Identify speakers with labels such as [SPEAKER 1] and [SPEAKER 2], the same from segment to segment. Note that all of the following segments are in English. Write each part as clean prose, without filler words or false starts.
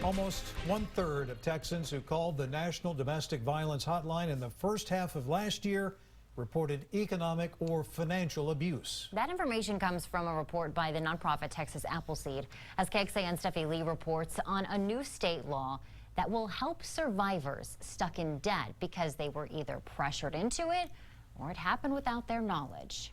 [SPEAKER 1] Almost one-third of Texans who called the National Domestic Violence Hotline in the first half of last year reported economic or financial abuse.
[SPEAKER 2] That information comes from a report by the nonprofit Texas Appleseed. As KXAN Steffi reports on a new state law that will help survivors stuck in debt because they were either pressured into it or it happened without their knowledge.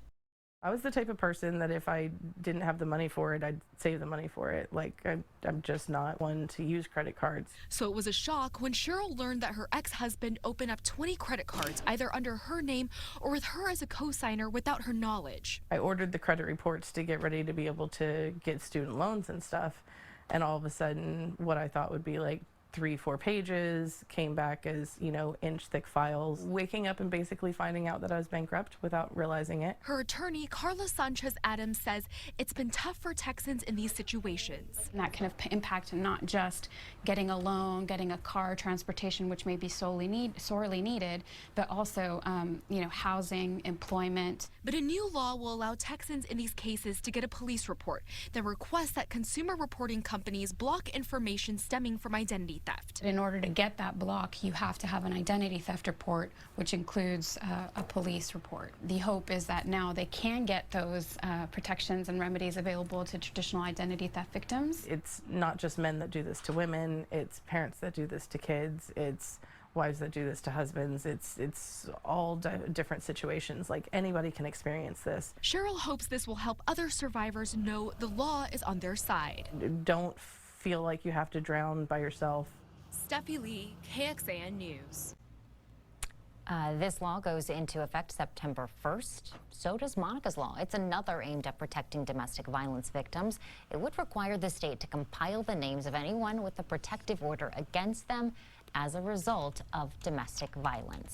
[SPEAKER 3] I was the type of person that if I didn't have the money for it, I'd save the money for it. Like, I'm just not one to use credit cards.
[SPEAKER 4] So it was a shock when Cheryl learned that her ex-husband opened up 20 credit cards, either under her name or with her as a co-signer without her knowledge.
[SPEAKER 3] I ordered the credit reports to get ready to be able to get student loans and stuff. And all of a sudden, what I thought would be like 3-4 pages came back as, inch-thick files. Waking up and basically finding out that I was bankrupt without realizing it.
[SPEAKER 4] Her attorney, Carla Sanchez Adams, says it's been tough for Texans in these situations.
[SPEAKER 5] And that can impact not just getting a loan, getting a car, transportation, which may be sorely needed, but also, housing, employment.
[SPEAKER 4] But a new law will allow Texans in these cases to get a police report that requests that consumer reporting companies block information stemming from identity theft.
[SPEAKER 5] In order to get that block, you have to have an identity theft report, which includes a police report. The hope is that now they can get those protections and remedies available to traditional identity theft victims.
[SPEAKER 3] It's not just men that do this to women, it's parents that do this to kids, it's wives that do this to husbands. It's all different situations. Like, anybody can experience this.
[SPEAKER 4] Cheryl hopes this will help other survivors know the law is on their side.
[SPEAKER 3] Don't feel like you have to drown by yourself.
[SPEAKER 4] Steffi Lee, KXAN News.
[SPEAKER 2] This law goes into effect September 1st. So does Monica's law. It's another aimed at protecting domestic violence victims. It would require the state to compile the names of anyone with a protective order against them as a result of domestic violence.